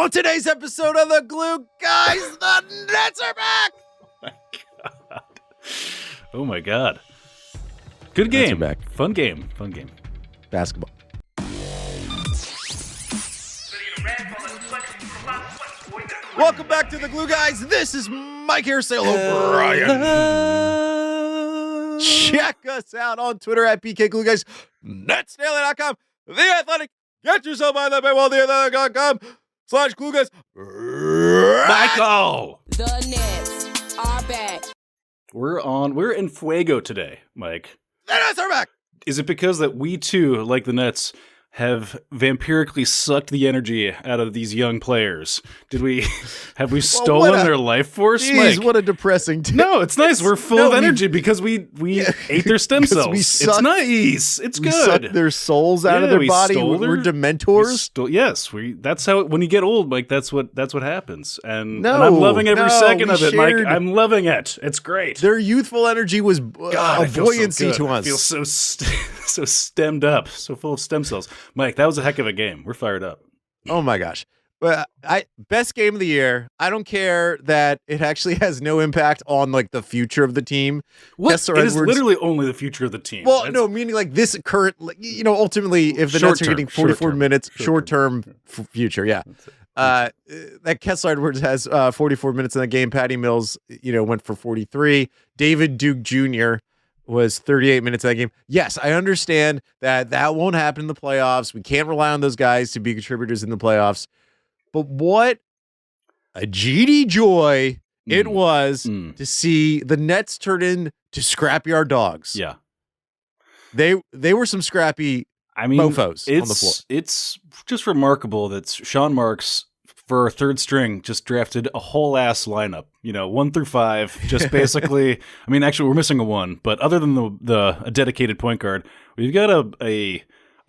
On today's episode of the Glue Guys, the Nets are back! Oh my god. Good game. Nets are back. Fun game. Basketball. Welcome back to the Glue Guys. This is Mike Hairstyle O'Brien. Check us out on Twitter at BKGlueGuys, Netsdaily.com, The Athletic. Get yourself on the paywall, theathletic.com/GlueGuys. Michael! The Nets are back. We're in fuego today, Mike. The Nets are back. Is it because that we too, like the Nets, have vampirically sucked the energy out of these young players? Have we stolen their life force? Jeez, Mike? what a depressing day. No, it's nice. We're full of energy because we ate their stem cells. It's nice. It's good. We sucked their souls out of their body. We're dementors. Yes, that's how when you get old, Mike. That's what happens. And I'm loving every second of it, Mike. I'm loving it. It's great. Their youthful energy was a buoyancy to us. I feel so stemmed up, so full of stem cells. Mike, that was a heck of a game. We're fired up. Oh my gosh. Well, best game of the year. I don't care that it actually has no impact on like the future of the team. What? Kessler It is Edwards, literally only the future of the team. Well, no, meaning like this current, ultimately, if the Nets are getting 44 minutes, short-term future, yeah. That Kessler Edwards has 44 minutes in the game. Patty Mills, went for 43. David Duke Jr. was 38 minutes in that game. Yes, I understand that won't happen in the playoffs. We can't rely on those guys to be contributors in the playoffs. But what a GD joy it was to see the Nets turn into scrapyard dogs. Yeah. They were some scrappy mofos on the floor. It's just remarkable that Sean Marks, for third string, just drafted a whole ass lineup, 1 through 5, just basically. I mean, actually, we're missing a 1, but other than a dedicated point guard, we've got a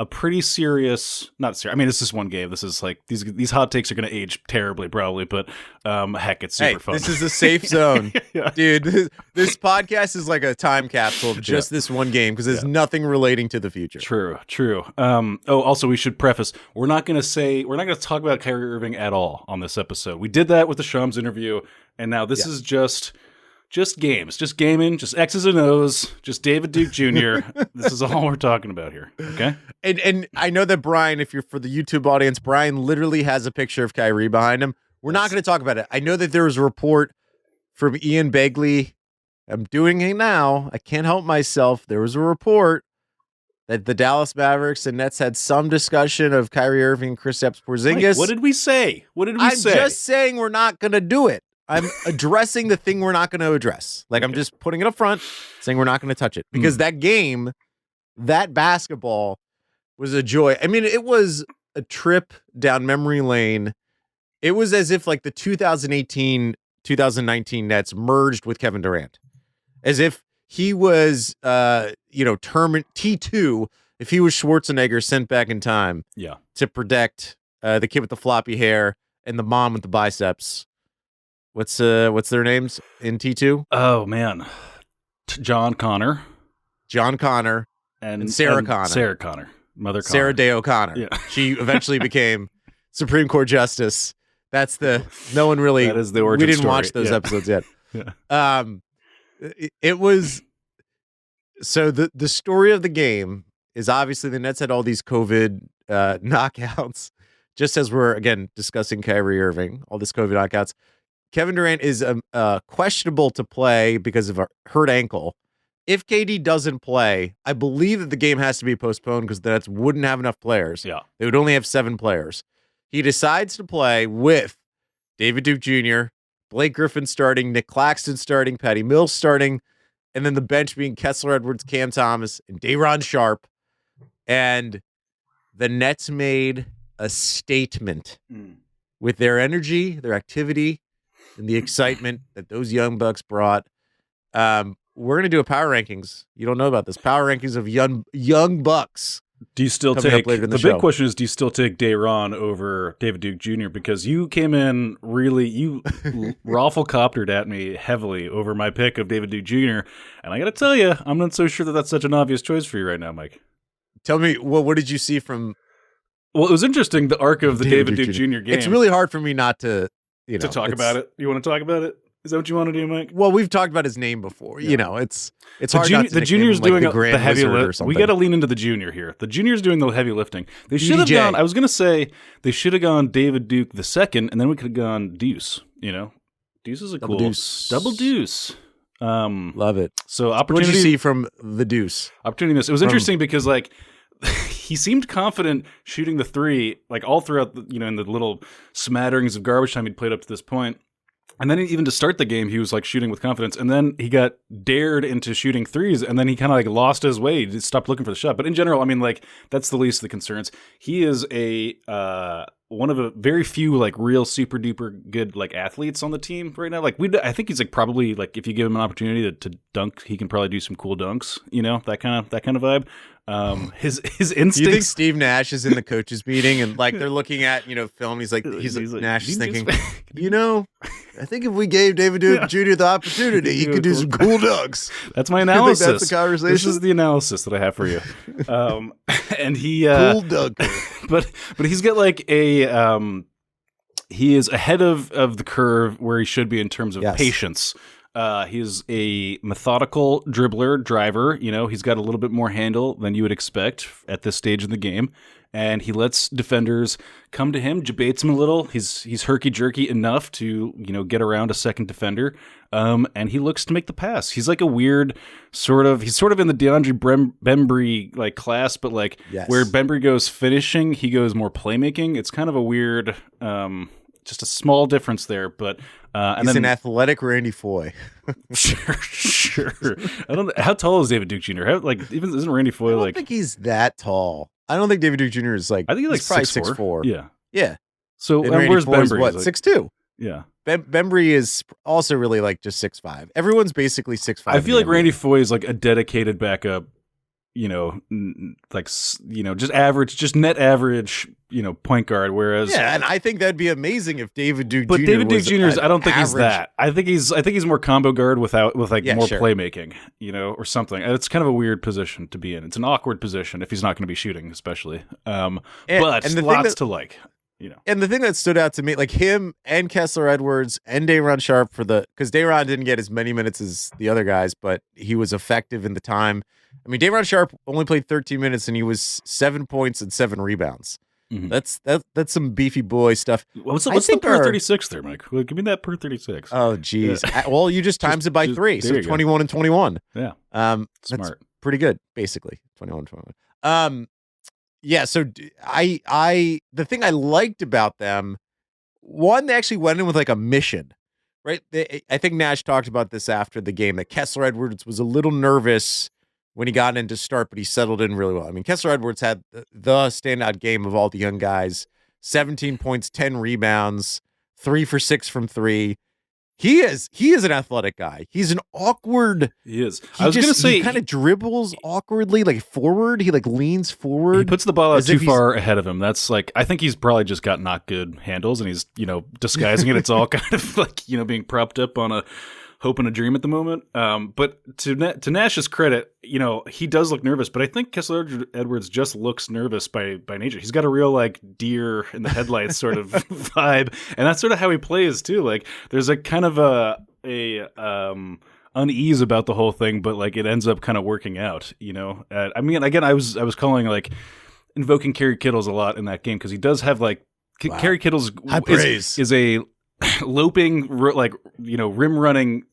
pretty serious, not serious. I mean, this is one game. This is like these hot takes are going to age terribly, probably, but heck, it's super fun. This is a safe zone, yeah. Dude. This podcast is like a time capsule of just this one game because there's nothing relating to the future. True. Also, we should preface: we're not going to talk about Kyrie Irving at all on this episode. We did that with the Shams interview, and now this is just games, just gaming, just X's and O's, just David Duke Jr. This is all we're talking about here. Okay. And I know that Brian, if you're for the YouTube audience, Brian literally has a picture of Kyrie behind him. We're not going to talk about it. I know that there was a report from Ian Begley. I'm doing it now. I can't help myself. There was a report that the Dallas Mavericks and Nets had some discussion of Kyrie Irving and Kristaps Porzingis. Mike, what did we say? I'm just saying we're not going to do it. I'm addressing the thing we're not going to address. Like, I'm just putting it up front, saying we're not going to touch it. Because that game, that basketball was a joy. I mean, it was a trip down memory lane. It was as if, like, the 2018-2019 Nets merged with Kevin Durant. As if he was, term T2, if he was Schwarzenegger sent back in time to protect the kid with the floppy hair and the mom with the biceps. What's their names in T2? Oh man, John Connor, and Sarah Connor. Sarah Connor, Mother Connor. Sarah Day O'Connor. Yeah. She eventually became Supreme Court Justice. That's no one really. That is the origin We didn't story. watch those episodes yet. Yeah. It was so the story of the game is obviously the Nets had all these COVID knockouts. Just as we're again discussing Kyrie Irving, all this COVID knockouts. Kevin Durant is questionable to play because of a hurt ankle. If KD doesn't play, I believe that the game has to be postponed because the Nets wouldn't have enough players. Yeah. They would only have 7 players. He decides to play with David Duke Jr., Blake Griffin starting, Nick Claxton starting, Patty Mills starting, and then the bench being Kessler Edwards, Cam Thomas, and Day'Ron Sharpe. And the Nets made a statement with their energy, their activity, and the excitement that those young bucks brought. We're going to do a power rankings. You don't know about this. Power rankings of young bucks. Do you still take the big question is, do you still take Day'Ron over David Duke Jr.? Because you came in you raffle-coptered at me heavily over my pick of David Duke Jr. And I got to tell you, I'm not so sure that that's such an obvious choice for you right now, Mike. Tell me, what did you see from Well, it was interesting, the arc of the David Duke Jr. game. It's really hard for me not to, to talk about it. You want to talk about it? Is that what you want to do, Mike? Well, we've talked about his name before. It's hard not to the junior's doing the heavy lift. We got to lean into the junior here. The junior's doing the heavy lifting. They should have gone. I was going to say they should have gone David Duke the second, and then we could have gone Deuce. Deuce is a double deuce. Love it. So opportunity. What did you see from the Deuce? Opportunity miss. It was interesting because he seemed confident shooting the three, all throughout in the little smatterings of garbage time he'd played up to this point. And then even to start the game, he was shooting with confidence. And then he got dared into shooting threes, and then he kind of lost his way. He just stopped looking for the shot. But in general, that's the least of the concerns. He is one of a very few real super duper good athletes on the team right now. I think he's probably if you give him an opportunity to dunk, he can probably do some cool dunks. that kind of vibe. His instincts. Do you think Steve Nash is in the coaches meeting and they're looking at film? He's Nash is thinking, I think if we gave David Duke Jr. the opportunity, he could do some cool dunks. That's my analysis. That's the conversation. This is the analysis that I have for you. And he cool dunker. but he's got he is ahead of the curve where he should be in terms of patience. He's a methodical dribbler, driver. He's got a little bit more handle than you would expect at this stage in the game. And he lets defenders come to him, debates him a little. He's herky-jerky enough to, get around a second defender. And he looks to make the pass. He's a weird he's sort of in the DeAndre Bembry class, but where Bembry goes finishing, he goes more playmaking. It's kind of a weird, just a small difference there, but he's an athletic Randy Foye. Sure. I don't. How tall is David Duke Jr.? Isn't Randy Foye I don't think he's that tall. I don't think David Duke Jr. is I think he's probably 6'4". Yeah. So where's Bembry? What 6'2". Yeah. Bembry is also really just 6'5". Everyone's basically 6'5". I feel like Randy Foye is a dedicated backup. Just average, just net average, point guard. Whereas, and I think that'd be amazing if David Duke Jr. David Duke Jr. I don't think average. He's that. I think he's more combo guard with more playmaking, or something. It's kind of a weird position to be in. It's an awkward position if he's not going to be shooting, especially. But lots to like. And the thing that stood out to me, him and Kessler Edwards and Day'Ron Sharpe because Day'Ron didn't get as many minutes as the other guys, but he was effective in the time. Day'Ron Sharpe only played 13 minutes and he was 7 points and 7 rebounds. Mm-hmm. That's some beefy boy stuff. What's the per 36 there, Mike? Give me that per 36. Oh, geez. Yeah. Well, you just times it by 3, so 21 and 21. Yeah. Smart. That's pretty good, basically. 21 and 21. Yeah, so the thing I liked about them, one, they actually went in with a mission, right? I think Nash talked about this after the game, that Kessler Edwards was a little nervous when he got in to start, but he settled in really well. Kessler Edwards had the standout game of all the young guys, 17 points, 10 rebounds, 3 for 6 from 3. He is an athletic guy. He's an awkward. He is. I was going to say he kind of dribbles awkwardly, forward. He leans forward. He puts the ball out too far ahead of him. That's I think he's probably just got not good handles, and he's disguising it. It's all kind of being propped up on a hope and a dream at the moment. But to Nash's credit, he does look nervous, but I think Kessler Edwards just looks nervous by nature. He's got a real deer in the headlights sort of vibe, and that's sort of how he plays too. There's a kind of a unease about the whole thing, but it ends up kind of working out. Again, I was calling invoking Kerry Kittles a lot in that game because he does have Kerry Kittles is a loping rim running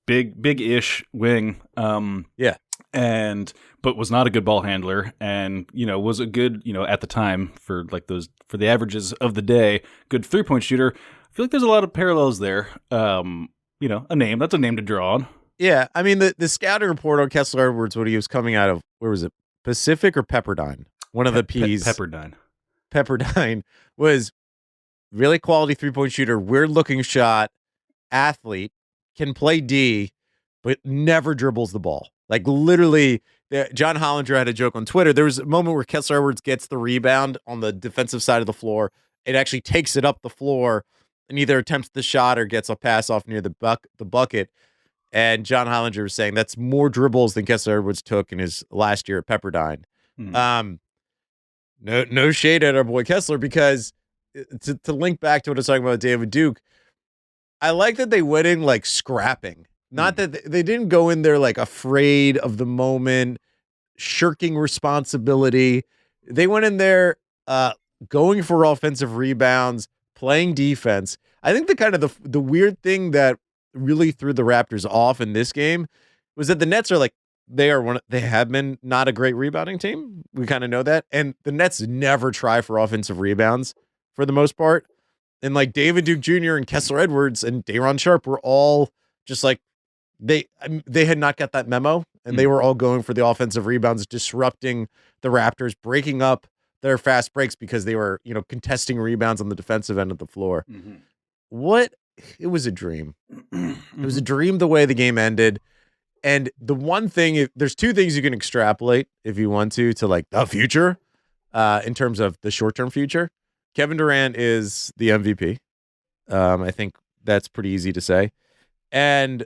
big-ish wing. But was not a good ball handler, and was a good at the time for the averages of the day, good 3-point shooter. I feel like there's a lot of parallels there. That's a name to draw on. Yeah, the scouting report on Kessler Edwards when he was coming out of, where was it, Pacific or Pepperdine? One of the P's. Pepperdine was really quality 3-point shooter, weird looking shot, athlete, can play D, but never dribbles the ball. Literally, John Hollinger had a joke on Twitter. There was a moment where Kessler Edwards gets the rebound on the defensive side of the floor. It actually takes it up the floor and either attempts the shot or gets a pass off near the bucket. And John Hollinger was saying that's more dribbles than Kessler Edwards took in his last year at Pepperdine. no shade at our boy Kessler, because to link back to what I was talking about with David Duke, I like that they went in like scrapping. Not that they didn't go in there like afraid of the moment, shirking responsibility. They went in there going for offensive rebounds, playing defense. I think the weird thing that really threw the Raptors off in this game was that the Nets are like, they have been not a great rebounding team. We kind of know that. And the Nets never try for offensive rebounds for the most part. And like David Duke Jr. and Kessler Edwards and Day'Ron Sharpe were all just like, they had not got that memo, and they were all going for the offensive rebounds, disrupting the Raptors, breaking up their fast breaks because they were, contesting rebounds on the defensive end of the floor. It was a dream. It was a dream the way the game ended. And the one thing, there's two things you can extrapolate if you want to like the future, in terms of the short-term future. Kevin Durant is the MVP. I think that's pretty easy to say. And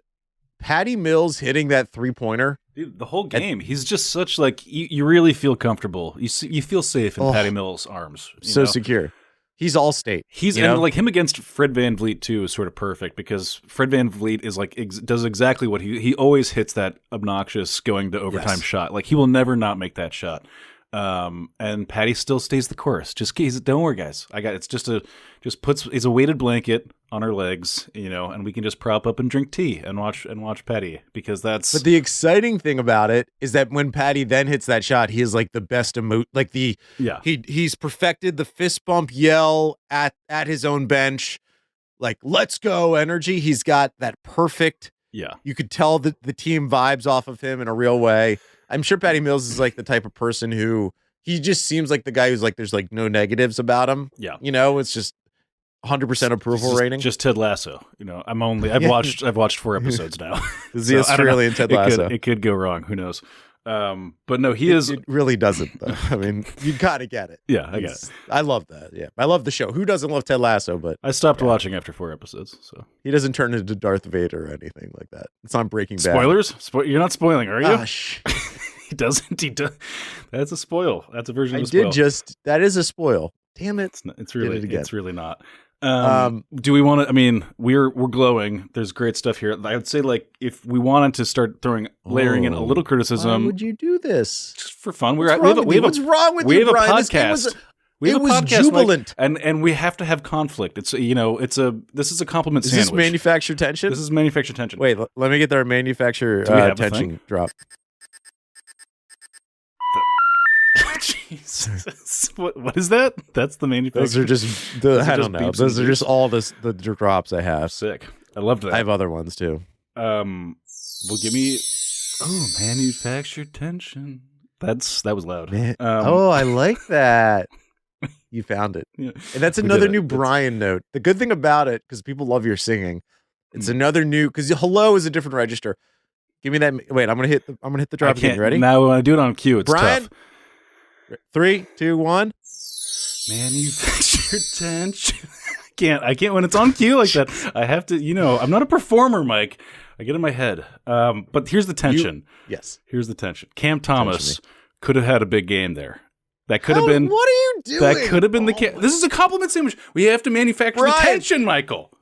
Patty Mills hitting that 3-pointer. Dude, the whole game, he's just such like, you really feel comfortable. You feel safe in Patty Mills' arms. So secure. He's all state. And like him against Fred VanVleet too is sort of perfect, because Fred VanVleet is like does exactly what he always hits, that obnoxious going to overtime shot. Like he will never not make that shot. And Patty still stays the course. Don't worry, guys. It's a weighted blanket on our legs, and we can just prop up and drink tea and watch Patty, because that's. But the exciting thing about it is that when Patty then hits that shot, he is like the best he's perfected the fist bump yell at his own bench, like let's go energy. He's got that perfect. Yeah, you could tell that the team vibes off of him in a real way. I'm sure Patty Mills is like the type of person who he just seems like the guy who's like, there's like no negatives about him. Yeah. It's just 100% approval rating. Just Ted Lasso. I've watched 4 episodes now. Is the Australian Ted Lasso? It could go wrong. Who knows? But no, it really doesn't though. I mean, you gotta get it. Yeah, I get it. I love that. Yeah. I love the show. Who doesn't love Ted Lasso? But I stopped watching after 4 episodes. So he doesn't turn into Darth Vader or anything like that. It's not Breaking Bad. Spoilers? You're not spoiling, are you? Gosh. He doesn't. That's a spoil. That's a version of a spoil. That is a spoil. Damn it. It's really not. Do we want to? I mean, we're glowing. There's great stuff here. I would say, like, if we wanted to start layering in a little criticism, why would you do this? Just for fun. What's wrong with you? We have a podcast. It was jubilant, and we have to have conflict. This is a compliment sandwich. Is this manufactured tension? This is manufactured tension. Wait, let me get their manufactured tension drop. Jesus. What is that? That's the manufacturer. Those are just I don't know. Those are just all the drops I have. Sick. I loved that. I have other ones too. Well, give me manufactured tension. That was loud. I like that. You found it. Yeah. And that's another new Brian note. The good thing about it, because people love your singing, it's another new, because hello is a different register. Give me that. Wait, I'm gonna hit the drop again. You ready? Now when I do it on cue, it's Brian, tough. 3, 2, 1. Manufactured tension. I can't when it's on cue like that. I have to, I'm not a performer, Mike. I get in my head. But here's the tension. Yes. Here's the tension. Cam Thomas could have had a big game there. That could have been. What are you doing? That could have been This is a compliment sandwich. We have to manufacture the tension, Michael.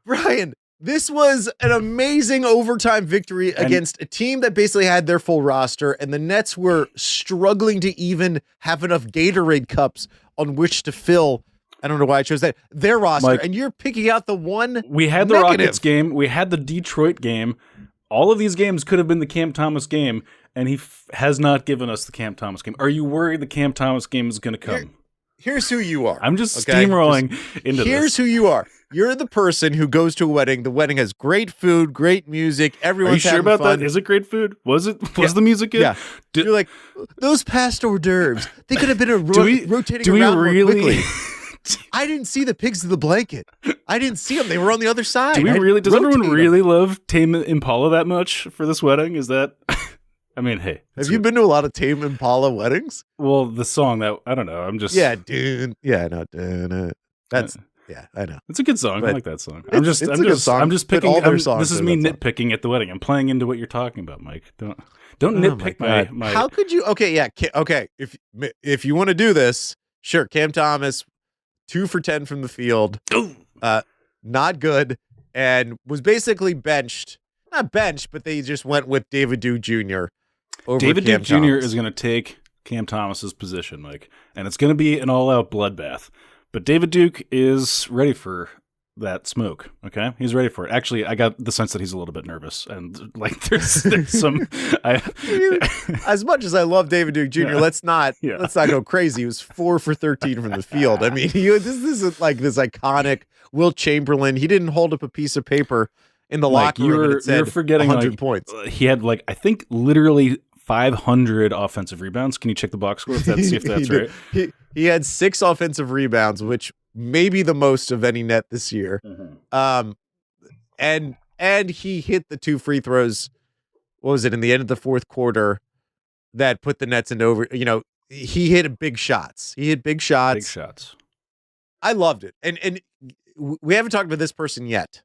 Brian, this was an amazing overtime victory against a team that basically had their full roster, and the Nets were struggling to even have enough Gatorade cups on which to fill. I don't know why I chose that. Their roster, Mike, and you're picking out the one. We had the Rockets game. We had the Detroit game. All of these games could have been the Cam Thomas game, and he has not given us the Cam Thomas game. Are you worried the Cam Thomas game is going to come? Here's who you are. I'm just steamrolling into this. Here's who you are. You're the person who goes to a wedding. The wedding has great food, great music. Everyone's having fun. Are you sure about that? Is it great food? Was the music good? Yeah. You're like, those past hors d'oeuvres, they could have been rotating around more quickly. I didn't see the pigs in the blanket. I didn't see them. They were on the other side. Does everyone really love Tame Impala that much for this wedding? Is that... I mean, hey. Have you been to a lot of Tame Impala weddings? Well, the song that, I don't know. I'm just... Yeah, dude. Yeah, no, dude. That's... Yeah, I know. It's a good song. I like that song. I'm just picking all their songs. This is me nitpicking at the wedding. I'm playing into what you're talking about, Mike. Don't nitpick my. How could you? Okay, yeah, okay. If you want to do this, Sure, Cam Thomas, 2 for 10 from the field. Not good, and was basically benched. Not benched, but they just went with David Duke Jr. over David Cam Duke Jr. Thomas. is going to take Cam Thomas's position, Mike, and it's going to be an all-out bloodbath. But David Duke is ready for that smoke. Okay, he's ready for it. Actually, I got the sense that he's a little bit nervous, and like there's some. As much as I love David Duke Jr., let's not go crazy. He was 4 for 13 from the field. I mean, this is like this iconic Will Chamberlain. He didn't hold up a piece of paper in the locker room and it said you're forgetting 100 points. He had I think literally 500 offensive rebounds. Can you check the box score see if that's right? He had 6 offensive rebounds, which may be the most of any net this year. Mm-hmm. And he hit the 2 free throws. What was it in the end of the fourth quarter that put the Nets in over? He hit big shots. Big shots. I loved it. And we haven't talked about this person yet.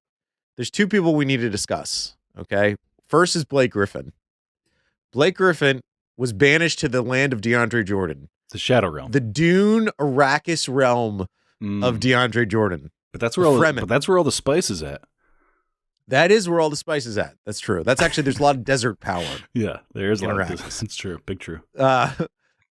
There's 2 people we need to discuss. Okay. First is Blake Griffin. Blake Griffin was banished to the land of DeAndre Jordan. The Shadow Realm. The Dune Arrakis realm of DeAndre Jordan. But that's where all the spice is at. That is where all the spice is at. That's true. That's actually, there's a lot of desert power. Yeah, there is a lot of this. It's true. Big true.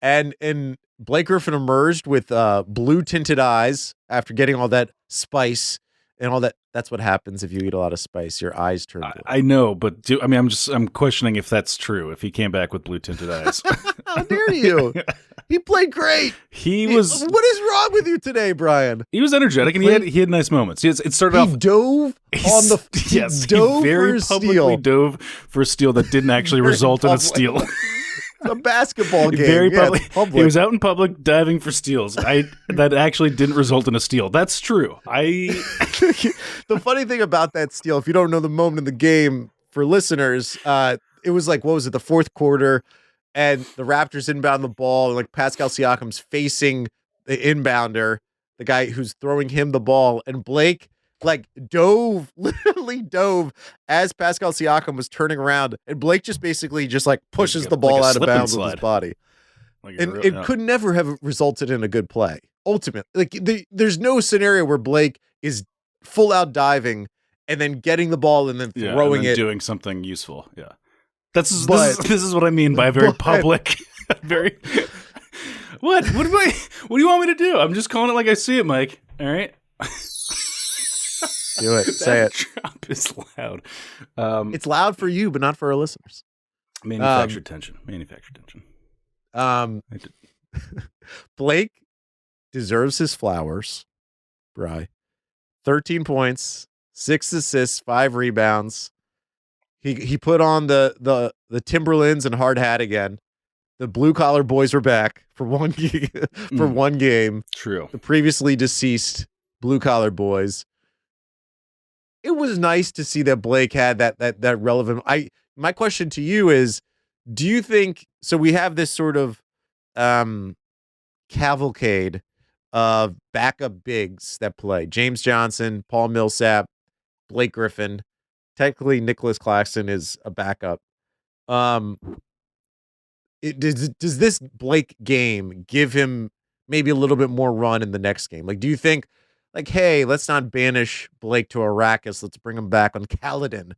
And Blake Griffin emerged with blue tinted eyes after getting all that spice and all that. That's what happens if you eat a lot of spice. Your eyes turn blue. I know, but I'm questioning if that's true. If he came back with blue tinted eyes. How dare you? He played great. What is wrong with you today, Brian? He was energetic and he had nice moments. It started off. He dove on the. Yes, he very publicly dove for a steal that didn't actually result in a steal. A basketball game. Very public. He was out in public diving for steals. That actually didn't result in a steal. That's true. The funny thing about that steal, if you don't know the moment in the game, for listeners, it was what was it, the fourth quarter, and the Raptors inbound the ball, and Pascal Siakam's facing the inbounder, the guy who's throwing him the ball, and Blake literally dove as Pascal Siakam was turning around, and Blake just basically pushes the ball out of bounds with his body. It could never have resulted in a good play. Ultimately, there's no scenario where Blake is full out diving and then getting the ball and then throwing it, doing something useful. Yeah, this is what I mean by very public, very. What do you want me to do? I'm just calling it like I see it, Mike. All right. Do it. Say it. Drop is loud. It's loud for you, but not for our listeners. Manufactured tension. Blake deserves his flowers, Bri. 13 points, 6 assists, 5 rebounds. He put on the Timberlands and hard hat again. The blue collar boys were back for one game. True. The previously deceased blue collar boys. It was nice to see that Blake had that relevant. My question to you is, do you think so? We have this sort of cavalcade of backup bigs that play: James Johnson, Paul Millsap, Blake Griffin. Technically, Nicholas Claxton is a backup. Does this Blake game give him maybe a little bit more run in the next game? Do you think? Hey, let's not banish Blake to Arrakis. Let's bring him back on Kaladin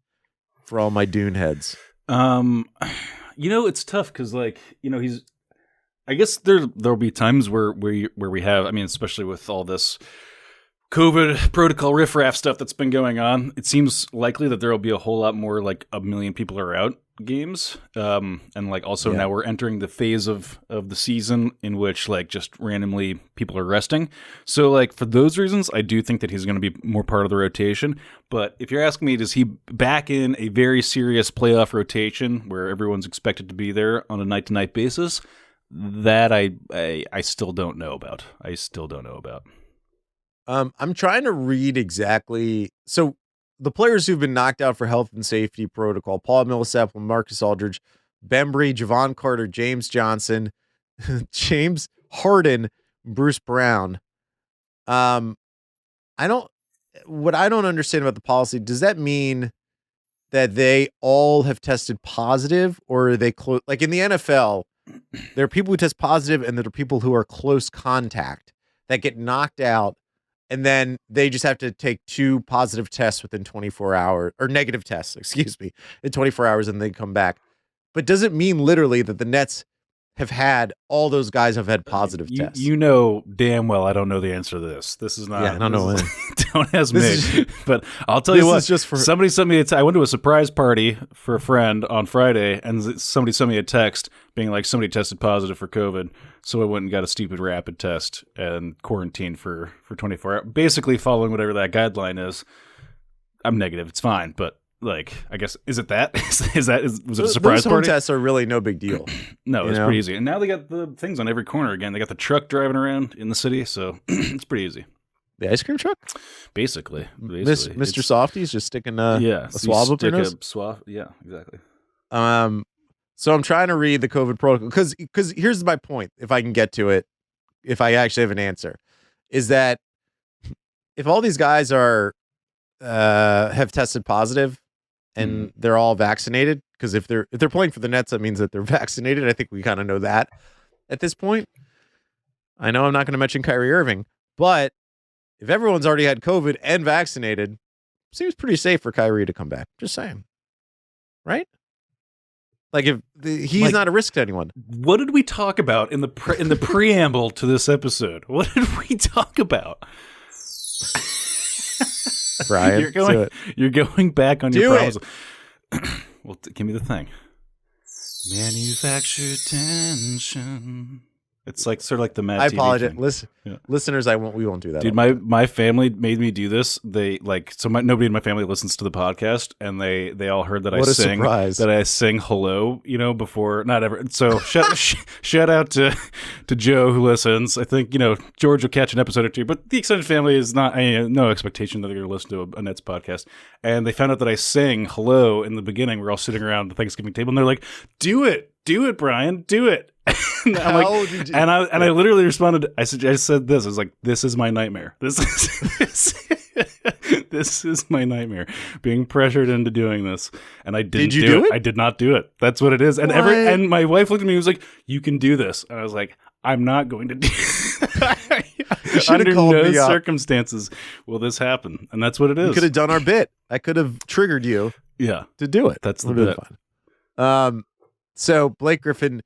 for all my Dune heads. It's tough because, he's. I guess there'll be times where we have. Especially with all this COVID protocol riffraff stuff that's been going on, it seems likely that there will be a whole lot more a million people are out games. Now we're entering the phase of the season in which just randomly people are resting. So for those reasons, I do think that he's going to be more part of the rotation. But if you're asking me, does he back in a very serious playoff rotation where everyone's expected to be there on a night to night basis? That I still don't know about. I'm trying to read exactly. So the players who've been knocked out for health and safety protocol: Paul Millsap, Marcus Aldridge, Bembry, Javon Carter, James Johnson, James Harden, Bruce Brown. What I don't understand about the policy, does that mean that they all have tested positive, or are they in the NFL, there are people who test positive, and there are people who are close contact that get knocked out, and then they just have to take 2 positive tests within 24 hours, or negative tests, excuse me, in 24 hours, and they come back. But does it mean literally that the Nets have had all those guys have had positive tests? You know damn well I don't know the answer to this. This is not. Yeah, I don't know. Don't ask me. But I'll tell you what. Just for somebody sent me. I went to a surprise party for a friend on Friday, and somebody sent me a text being like, somebody tested positive for COVID, so I went and got a stupid rapid test and quarantined for 24 hours. Basically, following whatever that guideline is. I'm negative. It's fine, but. Like, I guess, is it that? Was it a surprise those home party? tests are really no big deal. No, it's pretty easy. And now they got the things on every corner again. They got the truck driving around in the city, so it's pretty easy. The ice cream truck? Basically. Mr. Softy's just sticking a swab up your nose? Yeah, exactly. So I'm trying to read the COVID protocol, because here's my point, if I can get to it, if I actually have an answer, is that if all these guys are have tested positive, and they're all vaccinated, because if they're playing for the Nets, that means that they're vaccinated. I think we kind of know that at this point. I know I'm not going to mention Kyrie Irving, but if everyone's already had COVID and vaccinated, seems pretty safe for Kyrie to come back. Just saying, right? Like if he's not a risk to anyone. What did we talk about in the preamble to this episode? What did we talk about? Brian, you're going back on your promise. Well, give me the thing. Manufactured tension. It's like sort of like the Mad I TV apologize. thing. Listen, listeners, we won't do that. Dude, my family made me do this. They nobody in my family listens to the podcast, and they all heard that I sing hello, before, not ever. So shout out to Joe who listens. I think George will catch an episode or two, but the extended family is not no expectation that they're going to listen to a Nets podcast. And they found out that I sang hello in the beginning. We're all sitting around the Thanksgiving table, and they're like, "Do it, Brian, do it." And I literally responded. I said this. I was like, "This is my nightmare. This is my nightmare. Being pressured into doing this." And I didn't do it. I did not do it. That's what it is. And and my wife looked at me and was like, "You can do this." And I was like, "I'm not going to do it." Under no circumstances will this happen. And that's what it is. You could have done our bit. I could have triggered you. To do it. That's the bit. Fun. So Blake Griffin.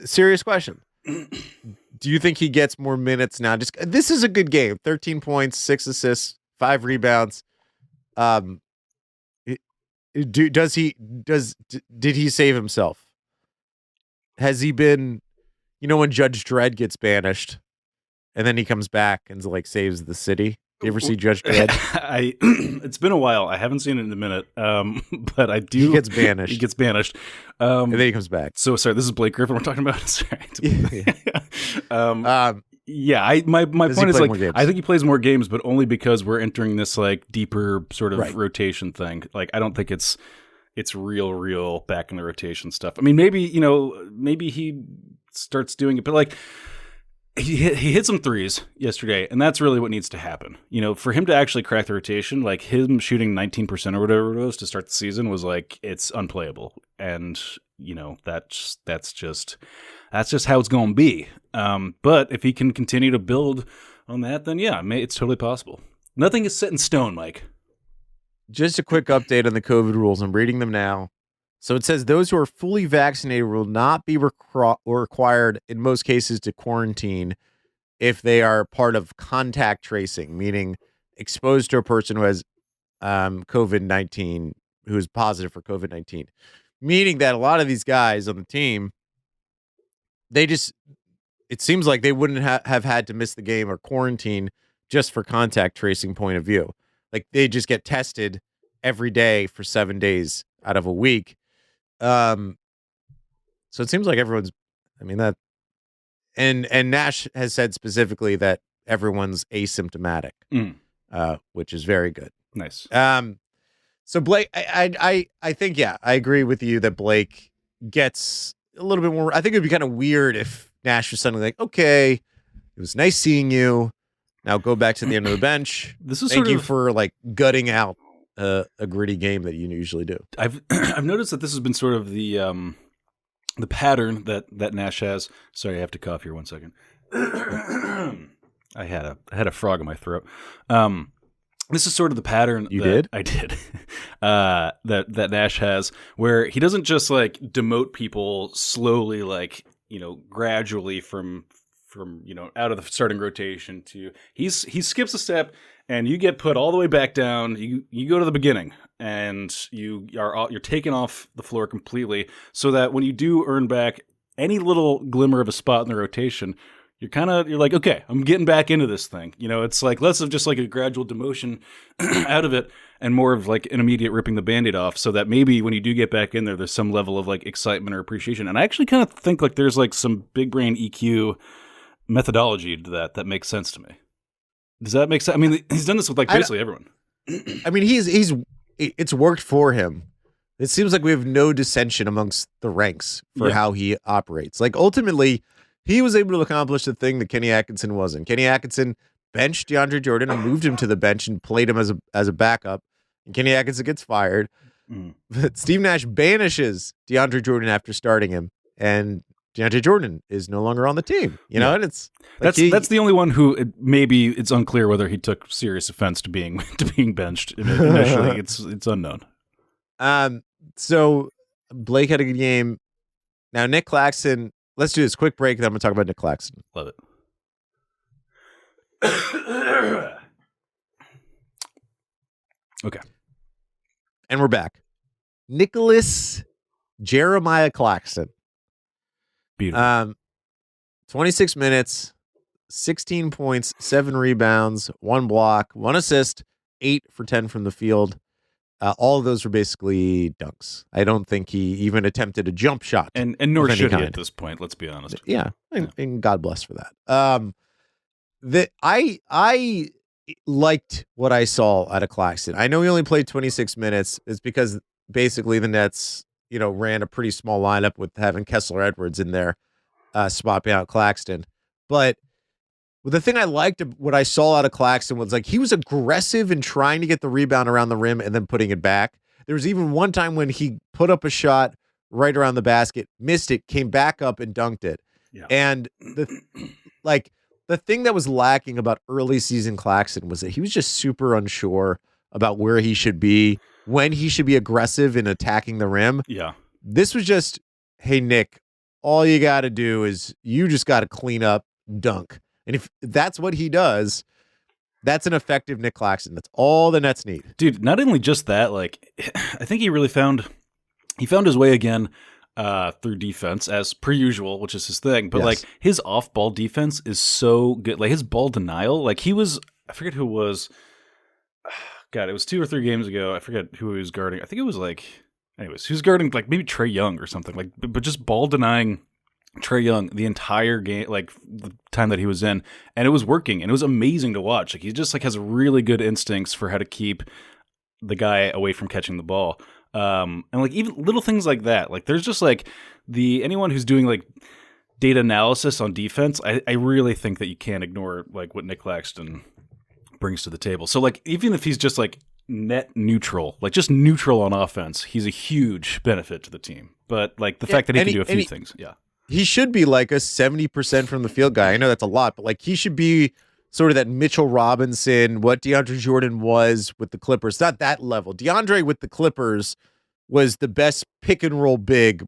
Serious question. Do you think he gets more minutes now? This is a good game. 13 points, 6 assists, 5 rebounds. Did he save himself? Has he been, when Judge Dredd gets banished and then he comes back and saves the city? You ever see Judge Dredd? It's been a while. I haven't seen it in a minute, but I do. He gets banished. And then he comes back. So sorry, this is Blake Griffin we're talking about. Sorry. Yeah. My point is I think he plays more games, but only because we're entering this deeper sort of rotation thing. I don't think it's real back in the rotation stuff. I mean, maybe he starts doing it, but he hit some threes yesterday, and that's really what needs to happen. For him to actually crack the rotation, him shooting 19% or whatever it was to start the season was it's unplayable. And, that's just how it's going to be. But if he can continue to build on that, then it's totally possible. Nothing is set in stone, Mike. Just a quick update on the COVID rules. I'm reading them now. So it says those who are fully vaccinated will not be required in most cases to quarantine if they are part of contact tracing, meaning exposed to a person who has COVID-19, who is positive for COVID-19. Meaning that a lot of these guys on the team, it seems like they wouldn't have had to miss the game or quarantine just for contact tracing point of view. They just get tested every day for 7 days out of a week. So it seems like everyone's, and Nash has said specifically that everyone's asymptomatic, which is very good. Nice. So Blake, I think, I agree with you that Blake gets a little bit more. I think it'd be kind of weird if Nash was suddenly okay, it was nice seeing you. Now go back to the end of the bench. Thank you for gutting out a gritty game that you usually do. I've noticed that this has been sort of the the pattern that Nash has. Sorry, I have to cough here 1 second. I had a frog in my throat. This is sort of the pattern I did that Nash has, where he doesn't just like demote people slowly, like, gradually from out of the starting rotation to he skips a step and you get put all the way back down. You go to the beginning and you're taken off the floor completely, so that when you do earn back any little glimmer of a spot in the rotation, you're like, okay, I'm getting back into this thing. It's like less of just like a gradual demotion out of it and more of like an immediate ripping the Band-Aid off, so that maybe when you do get back in there, there's some level of like excitement or appreciation. And I actually kind of think like there's like some big brain EQ methodology to that makes sense to me. Does that make sense? I mean, he's done this with like basically everyone. I mean, it's worked for him. It seems like we have no dissension amongst the ranks for how he operates. Like ultimately, he was able to accomplish the thing that Kenny Atkinson wasn't. Kenny Atkinson benched DeAndre Jordan and moved him to the bench and played him as a backup. And Kenny Atkinson gets fired. But Steve Nash banishes DeAndre Jordan after starting him, and DeAndre Jordan is no longer on the team. And it's like that's the only one who maybe it's unclear whether he took serious offense to being benched initially. It's unknown. So Blake had a good game. Now Nick Claxton. Let's do this quick break, then I'm going to talk about Nick Claxton. Love it. Okay. And we're back. Nicholas Jeremiah Claxton. Beautiful. 26 minutes, 16 points, 7 rebounds, 1 block, 1 assist, 8 for 10 from the field. All of those were basically dunks. I don't think he even attempted a jump shot. And nor should he at this point, let's be honest. Yeah, and God bless for that. I liked what I saw out of Claxton. I know he only played 26 minutes. It's because basically the Nets, ran a pretty small lineup with having Kessler Edwards in there, swapping out Claxton. But the thing I liked, what I saw out of Claxton was like he was aggressive in trying to get the rebound around the rim and then putting it back. There was even one time when he put up a shot right around the basket, missed it, came back up and dunked it. Yeah. And the thing that was lacking about early season Claxton was that he was just super unsure about where he should be, when he should be aggressive in attacking the rim. Yeah. This was just, hey, Nick, all you got to do is you just got to clean up, dunk. And if that's what he does, that's an effective Nick Claxton. That's all the Nets need. Dude, not only just that, like I think he really found his way again through defense as per usual, which is his thing. But like his off-ball defense is so good. Like his ball denial, like he was, I forget who it was. God, it was 2 or 3 games ago. I forget who he was guarding. I think it was like, anyways, he was guarding like maybe Trae Young or something. Like, but just ball denying Trae Young the entire game, like the time that he was in, and it was working, and it was amazing to watch. Like he just like has really good instincts for how to keep the guy away from catching the ball. And like even little things like that. Like there's just like anyone who's doing like data analysis on defense, I really think that you can't ignore like what Nick Claxton brings to the table. So like even if he's just like net neutral, like just neutral on offense, he's a huge benefit to the team. But like the fact that he can do a few things, he should be like a 70% from the field guy. I know that's a lot, but like he should be sort of that Mitchell Robinson, what DeAndre Jordan was with the Clippers. Not that level. DeAndre with the Clippers was the best pick and roll big,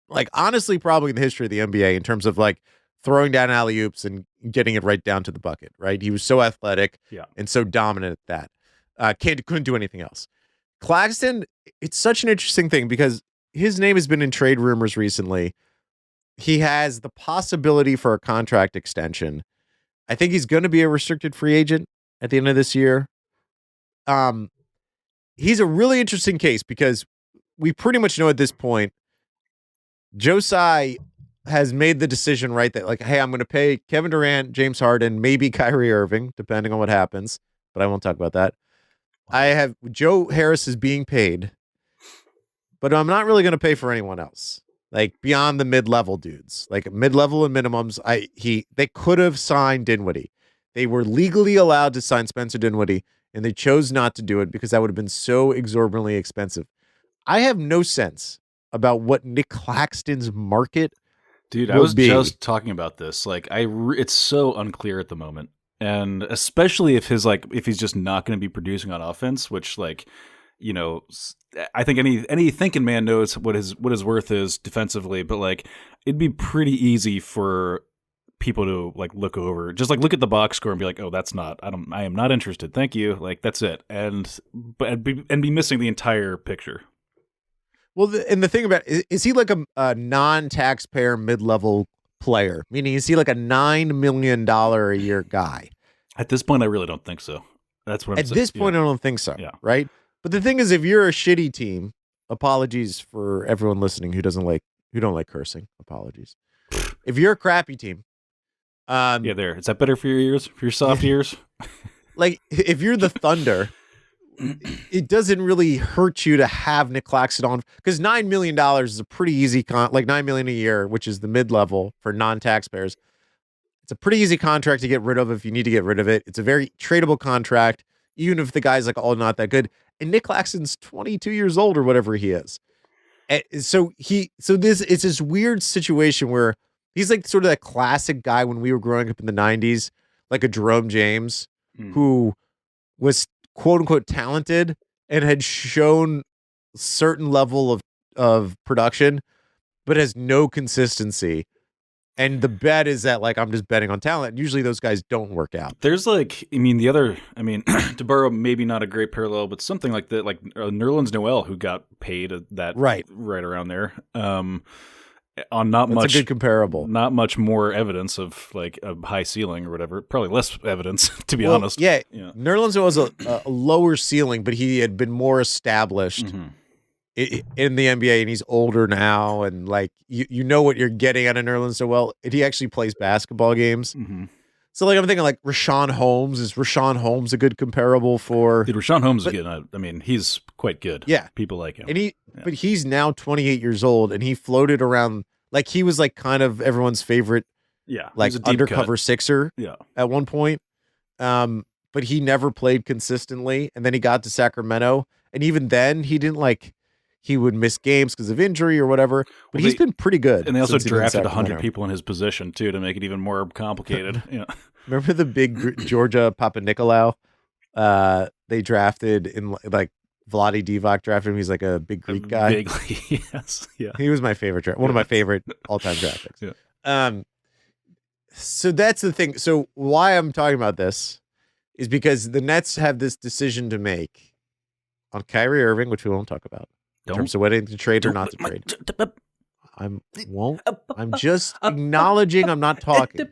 like honestly, probably in the history of the NBA in terms of like throwing down alley-oops and getting it right down to the bucket, right? He was so athletic and so dominant at that. Couldn't do anything else. Claxton, it's such an interesting thing because his name has been in trade rumors recently. He has the possibility for a contract extension. I think he's going to be a restricted free agent at the end of this year. He's a really interesting case because we pretty much know at this point, Joe Tsai has made the decision, right, that like, hey, I'm going to pay Kevin Durant, James Harden, maybe Kyrie Irving, depending on what happens, but I won't talk about that. I have Joe Harris is being paid, but I'm not really going to pay for anyone else. Like beyond the mid-level dudes, like mid-level and minimums, they could have signed Dinwiddie. They were legally allowed to sign Spencer Dinwiddie, and they chose not to do it because that would have been so exorbitantly expensive. I have no sense about what Nick Claxton's market Dude, I was just talking about this. Like, it's so unclear at the moment, and especially if he's just not going to be producing on offense, which, like, you know, I think any thinking man knows what his worth is defensively. But like, it'd be pretty easy for people to like look at the box score and be like, oh, I am not interested. Thank you. Like, that's it, and be missing the entire picture. Well, and the thing about it, is he like a non-taxpayer mid-level player? Meaning, is he like a $9 million a year guy? At this point, I really don't think so. That's what I'm saying. At this point, I don't think so. Yeah. Right. But the thing is, if you're a shitty team, apologies for everyone listening who don't like cursing. Apologies. If you're a crappy team, there. Is that better for your ears? For your soft ears? Like, if you're the Thunder. It doesn't really hurt you to have Nick Claxton on, because $9 million is a pretty easy like $9 million a year, which is the mid-level for non-taxpayers. It's a pretty easy contract to get rid of if you need to get rid of it. It's a very tradable contract, even if the guy's like all not that good. And Nick Claxton's 22 years old or whatever he is. So it's this weird situation where he's like sort of that classic guy when we were growing up in the 90s, like a Jerome James, who was quote unquote talented and had shown a certain level of production, but has no consistency. And the bet is that, like, I'm just betting on talent. Usually those guys don't work out. There's like, to borrow maybe not a great parallel, but something like that, like Nerlens Noel, who got paid that right around there. On That's a good comparable. Not much more evidence of like a high ceiling or whatever. Probably less evidence, to be honest. Yeah. Nerlens was a lower ceiling, but he had been more established in the NBA, and he's older now, and like you know what you're getting out of Nerlens Noel. And he actually plays basketball games. So like I'm thinking like Rashawn Holmes. Is Rashawn Holmes a good comparable for? Dude, Rashawn Holmes is good. I mean, he's quite good. Yeah, people like him. And but he's now 28 years old, and he floated around like he was like kind of everyone's favorite. Yeah, like undercover Sixer. Yeah, at one point. But he never played consistently, and then he got to Sacramento, and even then he didn't like. He would miss games because of injury or whatever, but he's been pretty good. And they also drafted 100 people in his position too to make it even more complicated. Remember the big Georgia Papanikolaou? They drafted in like Vlade Divac drafted him. He's like a big Greek guy. Vaguely, yes, yeah. He was my favorite draft. One of my favorite all-time draft picks. Yeah. So that's the thing. So why I'm talking about this is because the Nets have this decision to make on Kyrie Irving, which we won't talk about. In terms of whether to trade or not to trade. I'm just acknowledging I'm not talking.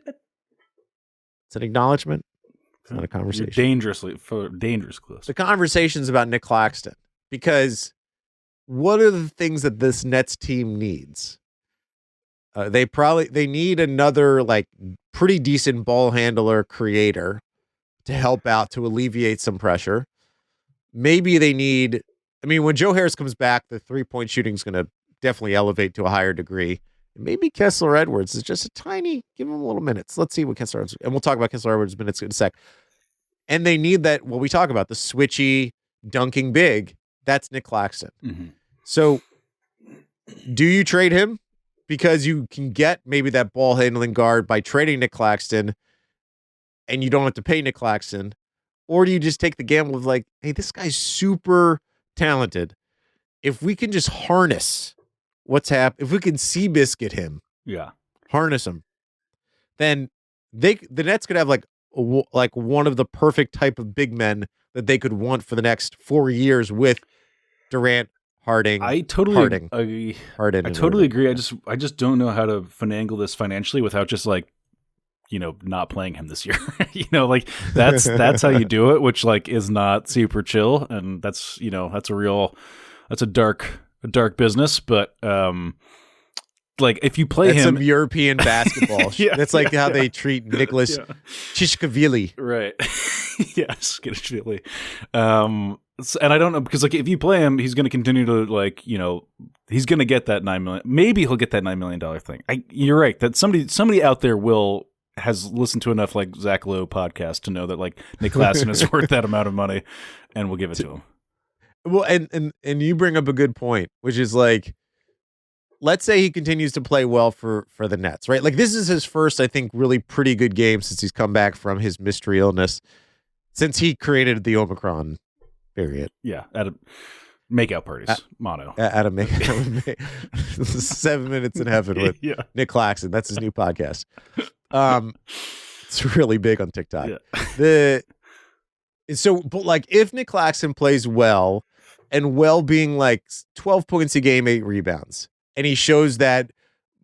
It's an acknowledgement. It's not a conversation. You're dangerous close. The conversation's about Nick Claxton, because what are the things that this Nets team needs? They need another like pretty decent ball handler creator to help out, to alleviate some pressure. Maybe they need. I mean, when Joe Harris comes back, the 3-point shooting is going to definitely elevate to a higher degree. Maybe Kessler Edwards is just give him a little minutes. Let's see what Kessler Edwards, and we'll talk about Kessler Edwards minutes in a sec. And they need that, we talk about the switchy, dunking big. That's Nick Claxton. So do you trade him because you can get maybe that ball handling guard by trading Nick Claxton and you don't have to pay Nick Claxton? Or do you just take the gamble of like, hey, this guy's super talented. If we can just harness what's happening, if we can Seabiscuit him, harness him, then the Nets could have like one of the perfect type of big men that they could want for the next 4 years with Durant, Harden. I totally agree. I just don't know how to finagle this financially without just like, not playing him this year. Like that's how you do it, which like is not super chill, and that's a dark business. But like if you play him, some European basketball. That's like how they treat Nicholas Tshishkavili. Right. Yes, Tshishkavili. And I don't know, because like if you play him, he's going to continue to like he's going to get that $9 million. Maybe he'll get that $9 million thing. You're right that somebody out there has listened to enough like Zach Lowe podcast to know that like Nick Claxton is worth that amount of money, and we'll give it to him. Well, and you bring up a good point, which is like let's say he continues to play well for the Nets, right? Like this is his first, I think, really pretty good game since he's come back from his mystery illness, since he created the Omicron period. Yeah, at a makeout parties, motto. At a makeout. 7 Minutes in Heaven with Nick Claxton. That's his new podcast. It's really big on TikTok. Yeah. But like if Nick Claxton plays well, and well being like 12 points a game, 8 rebounds, and he shows that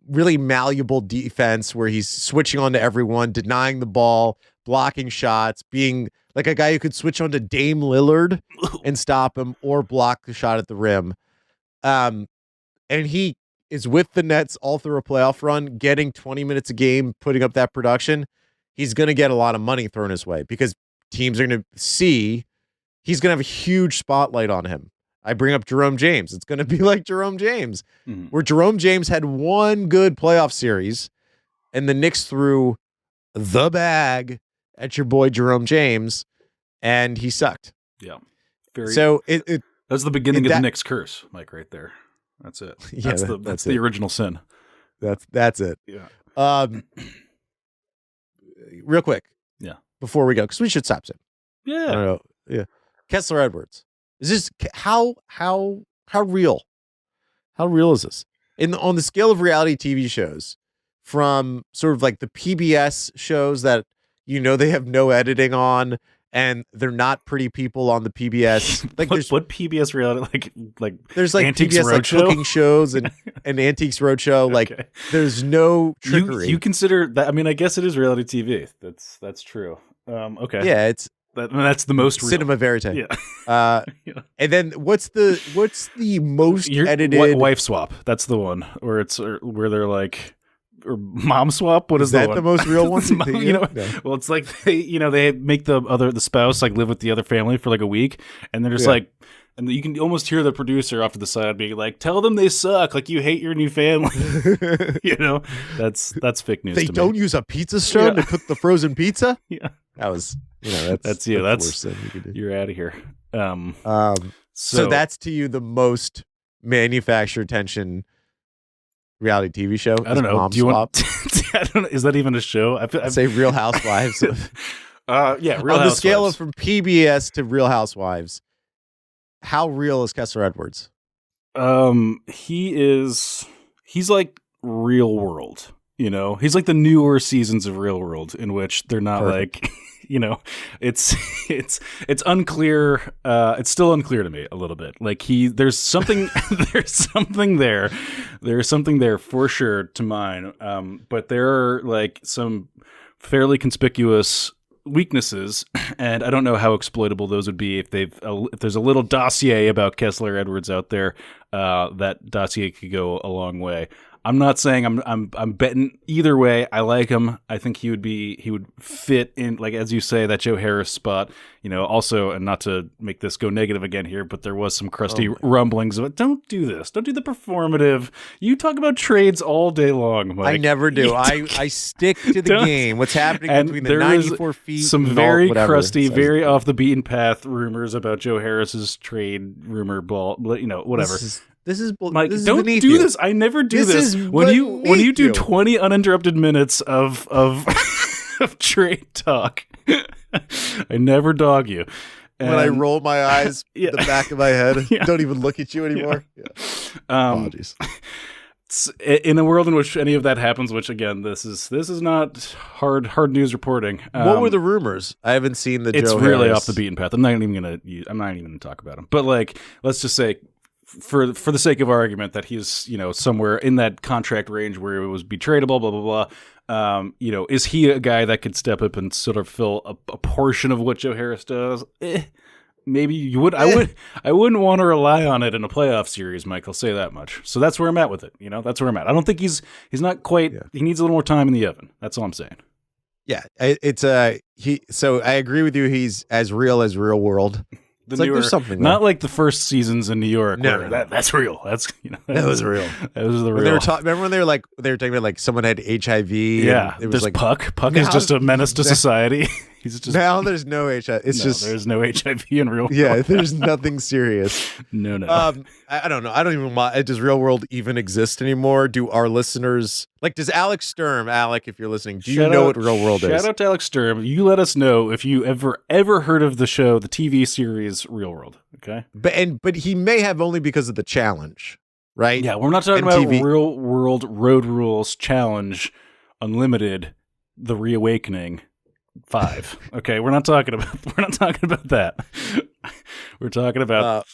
really malleable defense where he's switching on to everyone, denying the ball, blocking shots, being like a guy who could switch on to Dame Lillard and stop him or block the shot at the rim. And he is with the Nets all through a playoff run, getting 20 minutes a game, putting up that production. He's going to get a lot of money thrown his way because teams are going to see he's going to have a huge spotlight on him. I bring up Jerome James. It's going to be like Jerome James, where Jerome James had one good playoff series, and the Knicks threw the bag at your boy Jerome James, and he sucked. Yeah. So that's the beginning of the Knicks curse, Mike, right there. That's it. Yeah, that's the original sin. That's it. Yeah. Real quick. Yeah. Before we go, because we should stop soon. Yeah. I don't know. Yeah. Kessler Edwards. Is this how real? How real is this? On the scale of reality TV shows, from sort of like the PBS shows that they have no editing on, and they're not pretty people on the PBS. Like what PBS reality like there's like Antiques PBS like Roadshow? Cooking shows and Antiques Roadshow. Like there's no trickery. You consider that? I mean, I guess it is reality TV. That's true. Okay. Yeah, that's the most real. Cinema verite. Yeah. And then what's the most edited wife swap? That's the one where where they're like, or mom swap. What is that? The most real one? Well, it's like they make the spouse like live with the other family for like a week, and they're just like, and you can almost hear the producer off to the side being like, "Tell them they suck. Like you hate your new family." That's fake news. They to don't me. use a pizza stone to cook the frozen pizza. Yeah, that was that's you. That's the worst thing you could do. You're out of here. So that's to you the most manufactured tension reality TV show. I don't know. Mom Do you Swap? want? I don't know. Is that even a show? I'd say Real Housewives. Real On Housewives. the scale of from PBS to Real Housewives, how real is Kessler Edwards? He's like Real World. He's like the newer seasons of Real World in which they're not like. It's unclear. It's still unclear to me a little bit. Like there's something there. There's something there for sure to mine. But there are like some fairly conspicuous weaknesses, and I don't know how exploitable those would be if there's a little dossier about Kessler Edwards out there. That dossier could go a long way. I'm not saying I'm betting either way. I like him. I think he would fit in, like as you say, that Joe Harris spot. Also, and not to make this go negative again here, but there was some crusty rumblings of, don't do this. Don't do the performative. You talk about trades all day long, Mike. I never do. I stick to the game. What's happening between the 94 feet? Some very crusty, very off the beaten path rumors about Joe Harris's trade rumor ball. Whatever. This is Mike. This don't is do you. this. I never do this. When you do 20 uninterrupted minutes of of trade talk, I never dog you. And when I roll my eyes, the back of my head, don't even look at you anymore. Apologies. In a world in which any of that happens, which again, this is not hard news reporting. What were the rumors? I haven't seen the. It's Joe really Harris. off the beaten path. I'm not even gonna talk about him. But like, let's just say, for the sake of argument, that he's somewhere in that contract range where it was be tradable, blah blah blah. Is he a guy that could step up and sort of fill a portion of what Joe Harris does? Maybe you would. I wouldn't want to rely on it in a playoff series, Mike. I'll say that much. So that's where I'm at with it. That's where I'm at. I don't think he's not quite. Yeah. He needs a little more time in the oven. That's all I'm saying. Yeah, it's So I agree with you. He's as real as Real World. It's like there's something not like the first seasons in New York. No, that's real. That's that was real. That was the real. They were remember when they were talking about like someone had HIV? Yeah, it was like Puck. Puck is just a menace to society. He's just now there's no HIV. It's just there's no HIV in real world. Yeah, there's nothing serious. No. I don't know. I don't even want. Does real world even exist anymore? Do our listeners does Alex Sturm, Alec, if you're listening, do you know what real world is? Shout out to Alex Sturm. You let us know if you ever heard of the show, the TV series Real World. Okay, but he may have only because of the challenge, right? Yeah, we're not talking about Real World Road Rules Challenge Unlimited, The Reawakening 5. Okay, we're not talking about that. We're talking about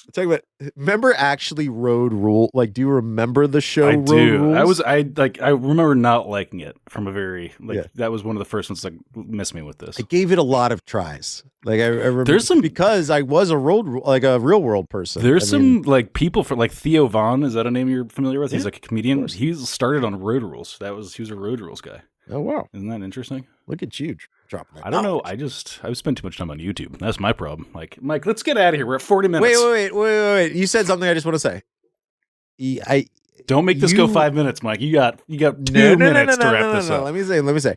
remember actually Road Rule? Do you remember the show Road Rules? Rules? I remember not liking it from a very that was one of the first ones that missed me with this. I gave it a lot of tries. I remember because I was a real world person. There's some people for Theo Vaughn, is that a name you're familiar with? He's a comedian. He's started on Road Rules. He was a Road Rules guy. Oh wow. Isn't that interesting? Look at you dropping that. I don't know. I've spent too much time on YouTube. That's my problem. Mike, let's get out of here. We're at 40 minutes. Wait. You said something I just want to say. Don't make this go 5 minutes, Mike. You got 2 minutes to wrap this up. Let me say.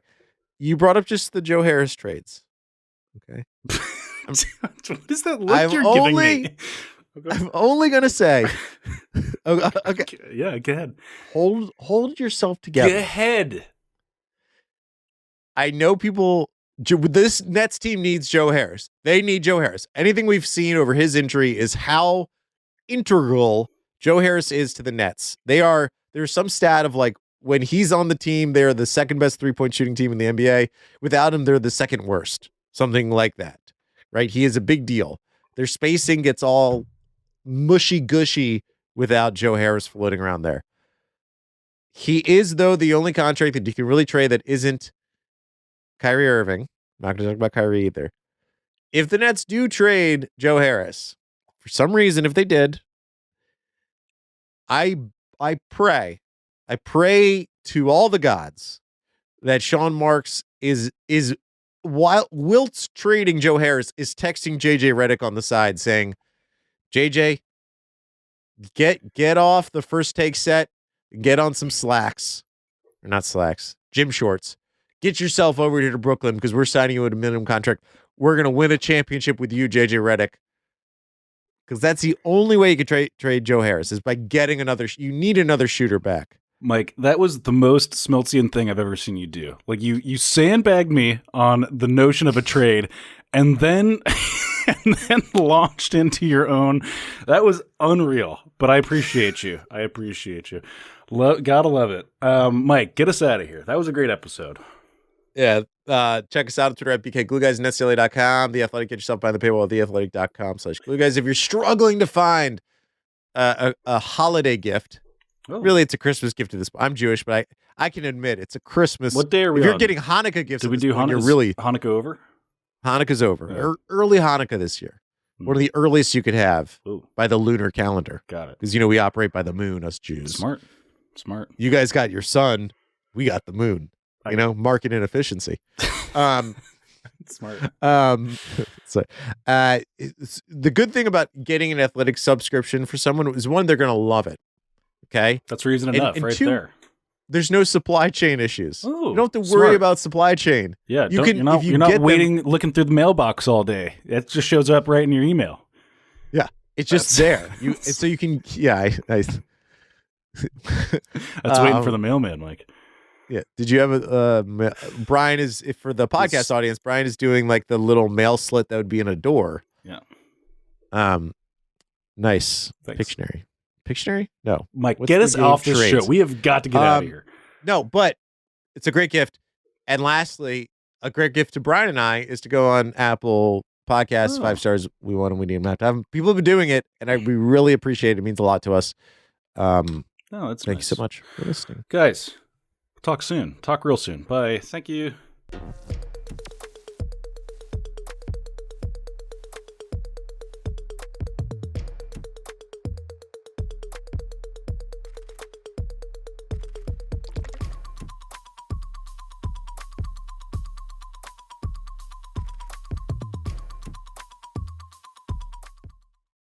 You brought up just the Joe Harris trades. Okay. What is that look you're giving me? I'm only gonna say. Okay. Yeah, go ahead. Hold yourself together. Go ahead. I know people. This Nets team needs Joe Harris. They need Joe Harris. Anything we've seen over his injury is how integral Joe Harris is to the Nets. There's some stat of when he's on the team, they're the second best 3-point shooting team in the NBA. Without him, they're the second worst. Something like that, right? He is a big deal. Their spacing gets all mushy gushy without Joe Harris floating around there. He is, though, the only contract that you can really trade that isn't Kyrie Irving. I'm not going to talk about Kyrie either. If the Nets do trade Joe Harris, for some reason, if they did, I pray to all the gods that Sean Marks is whilst trading Joe Harris is texting JJ Redick on the side saying, JJ, get off the first take set, get on some slacks, or not slacks, gym shorts. Get yourself over here to Brooklyn because we're signing you at a minimum contract. We're going to win a championship with you, JJ Redick. Because that's the only way you can trade Joe Harris is by getting you need another shooter back. Mike, that was the most Smeltzian thing I've ever seen you do. You sandbagged me on the notion of a trade and then launched into your own. That was unreal, but I appreciate you. Gotta love it. Mike, get us out of here. That was a great episode. Yeah, check us out on Twitter at BKGlueGuys, Netsdaily.com, The Athletic. Get yourself behind the paywall at theathletic.com/glueguys. If you're struggling to find a holiday gift, really it's a Christmas gift to this. I'm Jewish, but I can admit it's a Christmas. What day are we If you're on? getting Hanukkah gifts, did we do Hanukkah? Hanukkah over? Hanukkah's over. Yeah. Early Hanukkah this year. One of the earliest you could have by the lunar calendar. Got it. Because we operate by the moon, us Jews. Smart. You guys got your sun. We got the moon. Market inefficiency. Smart. So, the good thing about getting an athletic subscription for someone is, one, they're going to love it. Okay, that's reason enough, and two, there. There's no supply chain issues. Ooh, you don't have to worry about supply chain. Yeah, you're not waiting, looking through the mailbox all day. It just shows up right in your email. Yeah, it's just there. So you can. Yeah, that's waiting for the mailman, Mike. Yeah. Did you have Brian is, if for the podcast audience, Brian is doing the little mail slit that would be in a door. Yeah. Nice. Thanks. Pictionary? No. Mike, get us off this show. We have got to get out of here. No, but it's a great gift. And lastly, a great gift to Brian and I is to go on Apple Podcasts, 5 stars. We want them. We need them to have. People have been doing it, and we really appreciate it. It means a lot to us. Thank you so much for listening. Guys, talk soon. Talk real soon. Bye. Thank you.